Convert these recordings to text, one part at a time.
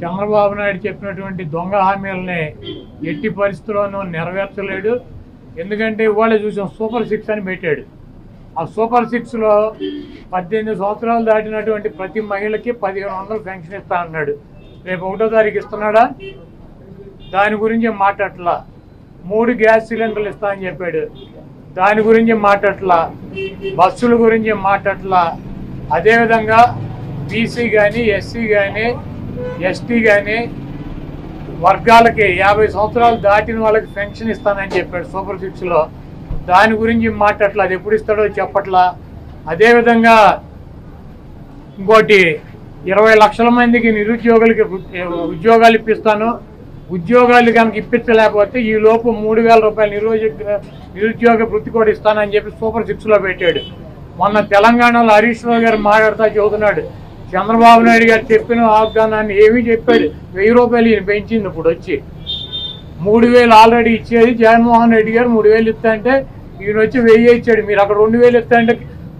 చంద్రబాబు నాయుడు చెప్పినటువంటి దొంగ హామీలని ఎట్టి పరిస్థితుల్లోనూ నెరవేర్చలేడు. ఎందుకంటే ఇవాళ చూసాం సూపర్ 6 అని పెట్టాడు. ఆ సూపర్ 6లో 18 సంవత్సరాలు దాటినటువంటి ప్రతి మహిళకి 1500 పెన్షన్ ఇస్తా అన్నాడు. రేపు 1వ తారీఖు ఇస్తున్నాడా? దాని గురించి మాట్లాడట్లా. 3 గ్యాస్ సిలిండర్లు ఇస్తా అని చెప్పాడు. దాని గురించి మాట్లాడట్లా. బస్సుల గురించి మాట్లాడట్లా. అదేవిధంగా బీసీ కానీ ఎస్సీ కానీ ఎస్టీ కానీ వర్గాలకి 50 సంవత్సరాలు దాటిన వాళ్ళకి పెన్షన్ ఇస్తానని చెప్పాడు సూపర్ 6లో. దాని గురించి మాట్లాడట్లా. అది ఎప్పుడు ఇస్తాడో చెప్పట్లా. అదేవిధంగా ఇంకోటి 20 లక్షల మందికి నిరుద్యోగులకి ఉద్యోగాలు ఇప్పిస్తాను. ఉద్యోగాలు కనుక ఇప్పించలేకపోతే ఈ లోపు 3000 రూపాయలు నిరుద్యోగ వృత్తి కూడా ఇస్తానని చెప్పి సూపర్ 6లో పెట్టాడు. మొన్న తెలంగాణలో హరీష్ రావు గారు మాట్లాడుతూ చెబుతున్నాడు, చంద్రబాబు నాయుడు గారు చెప్పిన వాగ్దానాన్ని ఏమీ చెప్పాడు. 1000 రూపాయలు ఈయన పెంచింది. ఇప్పుడు వచ్చి 3000 ఆల్రెడీ ఇచ్చేది జగన్మోహన్ రెడ్డి గారు 3000 ఇస్తా అంటే ఈయన వచ్చి 1000 ఇచ్చాడు. మీరు అక్కడ 2000 ఇస్తా అంటే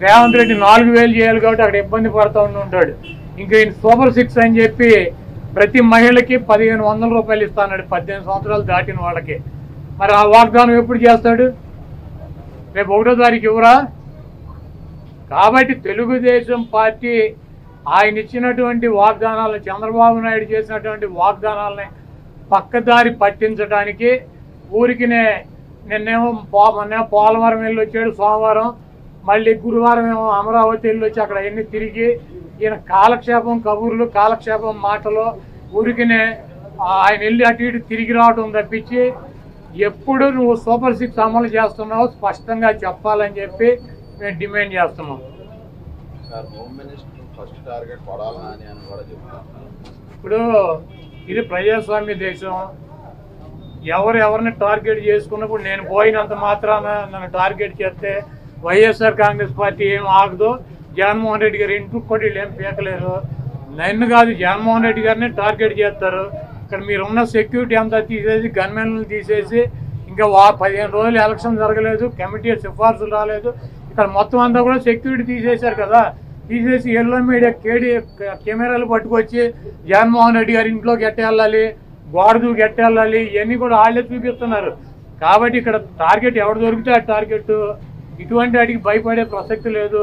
రేవంత్ రెడ్డి 4000 చేయాలి కాబట్టి అక్కడ ఇబ్బంది పడుతూ ఉంటాడు. ఇంకా ఈయన సూపర్ 6 అని చెప్పి ప్రతి మహిళకి 1500 రూపాయలు ఇస్తాడు 18 సంవత్సరాలు దాటిన వాళ్ళకి. మరి ఆ వాగ్దానం ఎప్పుడు చేస్తాడు? రేపు 1వ తారీఖు ఇవ్వరా? కాబట్టి తెలుగుదేశం పార్టీ ఆయన ఇచ్చినటువంటి వాగ్దానాలను, చంద్రబాబు నాయుడు చేసినటువంటి వాగ్దానాలని పక్కదారి పట్టించడానికి ఊరికినే నిన్నేమో పోలవరం వెళ్ళి వచ్చాడు సోమవారం, మళ్ళీ గురువారం ఏమో అమరావతి వెళ్ళి వచ్చి అక్కడ ఎన్ని తిరిగి ఈయన కాలక్షేపం కబుర్లు, కాలక్షేపం మాటలు, ఊరికినే ఆయన వెళ్ళి అటు ఇటు తిరిగి రావడం తప్పించి ఎప్పుడు నువ్వు సూపర్ 6 అమలు చేస్తున్నావు స్పష్టంగా చెప్పాలని చెప్పి మేము డిమాండ్ చేస్తున్నాం. ఇప్పుడు ఇది ప్రజాస్వామ్య దేశం. ఎవరిని టార్గెట్ చేసుకున్నప్పుడు నేను పోయినంత మాత్రాన నన్ను టార్గెట్ చేస్తే వైఎస్ఆర్ కాంగ్రెస్ పార్టీ ఏం ఆగదు. జగన్మోహన్ రెడ్డి గారు ఇంటికి కూడా వీళ్ళు ఏం పీకలేరు. నన్ను కాదు, జగన్మోహన్ రెడ్డి గారిని టార్గెట్ చేస్తారు. ఇక్కడ మీరున్న సెక్యూరిటీ అంతా తీసేసి, గన్మెన్లు తీసేసి, ఇంకా 15 రోజులు ఎలక్షన్ జరగలేదు, కమిటీ సిఫార్సులు రాలేదు, ఇక్కడ మొత్తం అంతా కూడా సెక్యూరిటీ తీసేశారు కదా. తీసేసి ఎల్లో మీడియా కెమెరాలు పట్టుకొచ్చి జగన్మోహన్ రెడ్డి గారి ఇంట్లోకి ఎట్టెళ్ళాలి, గోడ దూకి ఎట్టెళ్ళాలి, ఇవన్నీ కూడా వాళ్ళే చూపిస్తున్నారు. కాబట్టి ఇక్కడ టార్గెట్ ఎవడు దొరికితే ఆ టార్గెట్. ఇటువంటి వాటికి భయపడే ప్రసక్తి లేదు.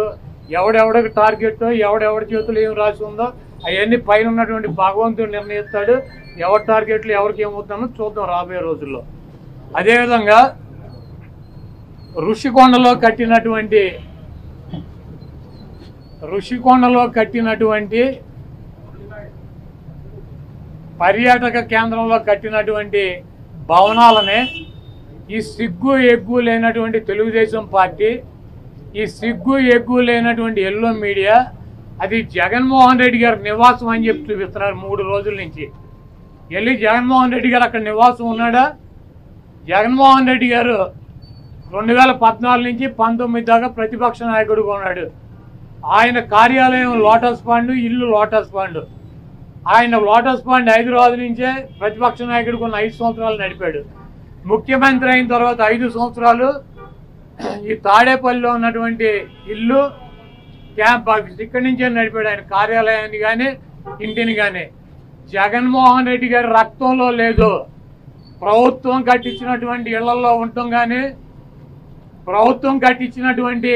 ఎవడెవడికి టార్గెట్, ఎవడెవడి చేతులు ఏం రాసి ఉందో అవన్నీ పైన ఉన్నటువంటి భగవంతుడు నిర్ణయిస్తాడు. ఎవరి టార్గెట్లు ఎవరికి ఏమవుతుందో చూద్దాం రాబోయే రోజుల్లో. అదేవిధంగా ఋషికొండలో కట్టినటువంటి పర్యాటక కేంద్రంలో కట్టినటువంటి భవనాలనే ఈ సిగ్గు ఎగ్గు లేనటువంటి తెలుగుదేశం పార్టీ, ఈ సిగ్గు ఎగ్గు లేనటువంటి ఎల్లో మీడియా అది జగన్మోహన్ రెడ్డి గారి నివాసం అని చెప్పి చూపిస్తున్నారు 3 రోజుల నుంచి. వెళ్ళి జగన్మోహన్ రెడ్డి గారు అక్కడ నివాసం ఉన్నాడా? జగన్మోహన్ రెడ్డి గారు 2014 నుంచి 19 దాకా ప్రతిపక్ష నాయకుడిగా ఉన్నాడు. ఆయన కార్యాలయం లోటస్ పాండ్, ఇల్లు లోటస్ పాండ్. ఆయన లోటస్ పాండ్ హైదరాబాద్ నుంచే ప్రతిపక్ష నాయకుడికి ఉన్న 5 సంవత్సరాలు నడిపాడు. ముఖ్యమంత్రి అయిన తర్వాత 5 సంవత్సరాలు ఈ తాడేపల్లిలో ఉన్నటువంటి ఇల్లు, క్యాంప్ ఆఫీస్ ఇక్కడి నుంచే నడిపాడు ఆయన కార్యాలయాన్ని కానీ ఇంటిని కానీ. జగన్మోహన్ రెడ్డి గారి రక్తంలో లేదు. ప్రభుత్వం కట్టించినటువంటి ఇళ్లలో ఉండటం కానీ, ప్రభుత్వం కట్టించినటువంటి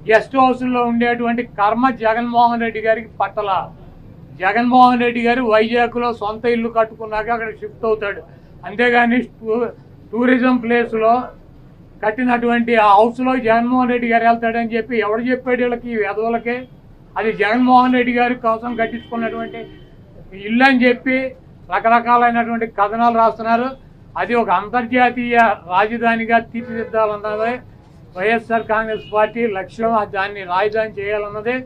గెస్ట్ హౌస్లో ఉండేటువంటి కర్మ జగన్మోహన్ రెడ్డి గారికి పట్టల. జగన్మోహన్ రెడ్డి గారు వైజాగ్లో సొంత ఇల్లు కట్టుకున్నాక అక్కడ షిఫ్ట్ అవుతాడు. అంతేగాని టూరిజం ప్లేస్లో కట్టినటువంటి ఆ హౌస్లో జగన్మోహన్ రెడ్డి గారు వెళ్తాడని చెప్పి ఎవడు చెప్పాడు వీళ్ళకి, వెధవులకి? అది జగన్మోహన్ రెడ్డి గారి కోసం కట్టించుకున్నటువంటి ఇల్లు అని చెప్పి రకరకాలైనటువంటి కథనాలు రాస్తున్నారు. అది ఒక అంతర్జాతీయ రాజధానిగా తీర్చిదిద్దాలన్నదే వైఎస్ఆర్ కాంగ్రెస్ పార్టీ లక్ష్యం. దాన్ని రాజధాని చేయాలన్నదే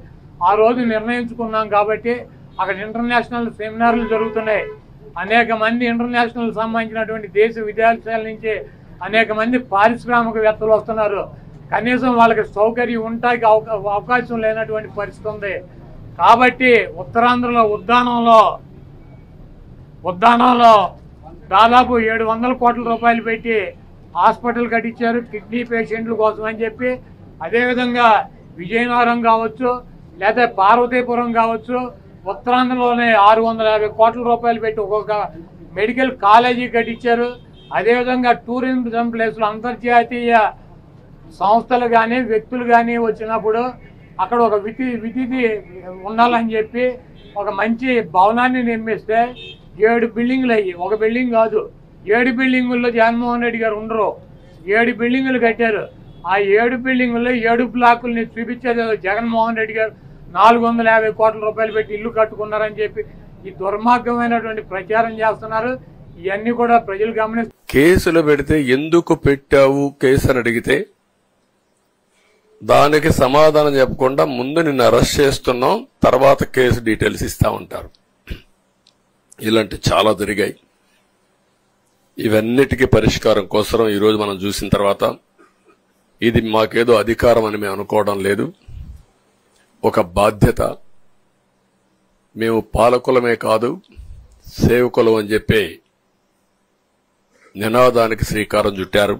ఆ రోజు నిర్ణయించుకున్నాం. కాబట్టి అక్కడ ఇంటర్నేషనల్ సెమినార్లు జరుగుతున్నాయి. అనేక మంది ఇంటర్నేషనల్ సంబంధించినటువంటి దేశ విదేశాల నుంచి అనేక మంది పారిశ్రామికవేత్తలు వస్తున్నారు. కనీసం వాళ్ళకి సౌకర్యం ఉండటానికి అవకాశం లేనటువంటి పరిస్థితి ఉంది. కాబట్టి ఉత్తరాంధ్రలో ఉద్దానంలో దాదాపు 700 కోట్ల రూపాయలు పెట్టి హాస్పిటల్ కట్టించారు కిడ్నీ పేషెంట్ల కోసం అని చెప్పి. అదేవిధంగా విజయనగరం కావచ్చు, లేదా పార్వతీపురం కావచ్చు, ఉత్తరాంధ్రలోనే 650 కోట్ల రూపాయలు పెట్టి ఒక్కొక్క మెడికల్ కాలేజీ కట్టించారు. అదేవిధంగా టూరిజం ప్లేస్లో అంతర్జాతీయ సంస్థలు కానీ వ్యక్తులు కానీ వచ్చినప్పుడు అక్కడ ఒక విధిది ఉండాలని చెప్పి ఒక మంచి భవనాన్ని నిర్మిస్తే 7 బిల్డింగులు అయ్యి, ఒక బిల్డింగ్ కాదు 7 బిల్డింగుల్లో జగన్మోహన్ రెడ్డి గారు ఉండరు. 7 బిల్డింగులు కట్టారు. ఆ 7 బిల్డింగుల్లో 7 బ్లాకుల్ని చూపించేది జగన్మోహన్ రెడ్డి గారు 450 కోట్ల రూపాయలు పెట్టి ఇల్లు కట్టుకున్నారని చెప్పి ఈ దుర్మార్గమైనటువంటి ప్రచారం చేస్తున్నారు. ఇవన్నీ కూడా ప్రజలు గమనిస్తారు. కేసులు పెడితే ఎందుకు పెట్టావు కేసు అని అడిగితే దానికి సమాధానం చెప్పకుండా ముందు నిన్ను అరెస్ట్ చేస్తున్నాం, తర్వాత కేసు డీటెయిల్స్ ఇస్తా ఉంటారు. ఇలాంటి చాలా జరిగాయి. ఇవన్నిటికీ పరిష్కారం కోసం ఈరోజు మనం చూసిన తర్వాత ఇది మాకేదో అధికారం అని మేము అనుకోవడం లేదు, ఒక బాధ్యత. మేము పాలకులమే కాదు సేవకులం అని చెప్పి నినాదానికి శ్రీకారం చుట్టారు.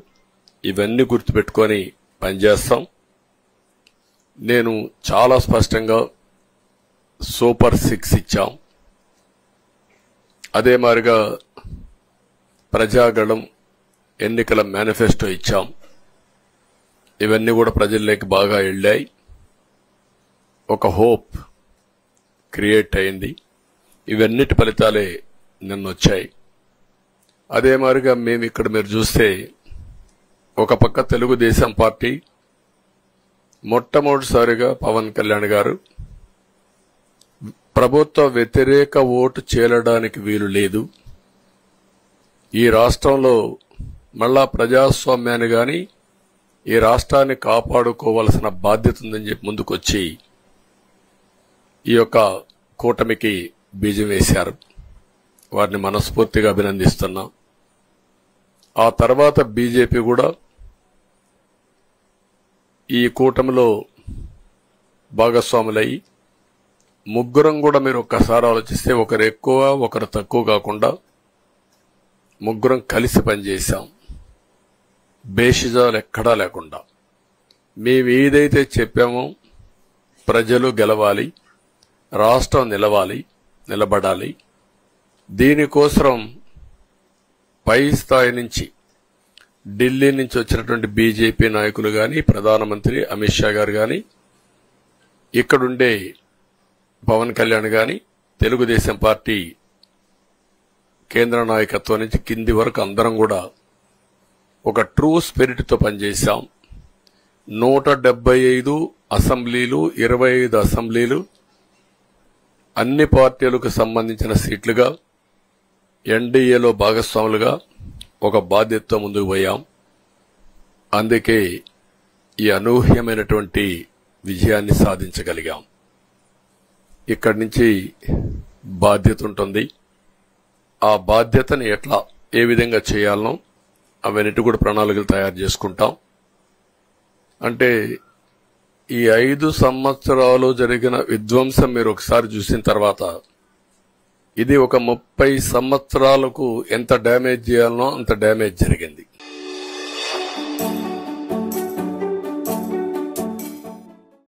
ఇవన్నీ గుర్తుపెట్టుకొని పనిచేస్తాం. నేను చాలా స్పష్టంగా సూపర్ 6 ఇచ్చాం. అదే మాదిరిగా ప్రజాగళం ఎన్నికల మేనిఫెస్టో ఇచ్చాం. ఇవన్నీ కూడా ప్రజల్లోకి బాగా వెళ్ళాయి. ఒక హోప్ క్రియేట్ అయింది. ఇవన్నిటి ఫలితాలే నిన్న వచ్చాయి. అదే మాదిరిగా మేము ఇక్కడ మీరు చూస్తే ఒక పక్క తెలుగుదేశం పార్టీ మొట్టమొదటిసారిగా పవన్ కళ్యాణ్ గారు ప్రభుత్వ వ్యతిరేక ఓటు చేరడానికి వీలు లేదు, ఈ రాష్ట్రంలో మళ్ళా ప్రజాస్వామ్యాన్ని గాని ఈ రాష్ట్రాన్ని కాపాడుకోవాల్సిన బాధ్యత ఉందని చెప్పి ముందుకొచ్చి ఈ యొక్క కూటమికి బీజం వేశారు. వారిని మనస్ఫూర్తిగా అభినందిస్తున్నా. ఆ తర్వాత బీజేపీ కూడా ఈ కూటమిలో భాగస్వాములై ముగ్గురం కూడా మీరు ఒక్కసారి ఆలోచిస్తే ఒకరు ఎక్కువ ఒకరు తక్కువ కాకుండా ముగ్గురం కలిసి పనిచేశాం. బేషిజాలు ఎక్కడా లేకుండా మేము ఏదైతే చెప్పామో ప్రజలు గెలవాలి, రాష్ట్రం నిలబడాలి, దీనికోసం పై స్థాయి నుంచి ఢిల్లీ నుంచి వచ్చినటువంటి బీజేపీ నాయకులు గాని, ప్రధానమంత్రి అమిత్ షా గారు గాని, ఇక్కడుండే పవన్ కళ్యాణ్ గాని, తెలుగుదేశం పార్టీ కేంద్ర నాయకత్వం నుంచి కింది వరకు అందరం కూడా ఒక ట్రూ స్పిరిట్ తో పనిచేశాం. 175 అసెంబ్లీలు, 25 అసెంబ్లీలు అన్ని పార్టీలకు సంబంధించిన సీట్లుగా ఎన్డీఏలో భాగస్వాములుగా ఒక బాధ్యతతో ముందుకు పోయాం. అందుకే ఈ అనూహ్యమైనటువంటి విజయాన్ని సాధించగలిగాం. ఇక్కడి నుంచి బాధ్యత ఉంటుంది. ఆ బాధ్యతని ఏ విధంగా చేయాలనో అవన్నిటి కూడా ప్రణాళికలు తయారు చేసుకుంటాం. అంటే ఈ 5 సంవత్సరాలు జరిగిన విధ్వంసం మీరు ఒకసారి చూసిన తర్వాత ఇది ఒక 30 సంవత్సరాలకు ఎంత డ్యామేజ్ చేయాలనో అంత డ్యామేజ్ జరిగింది.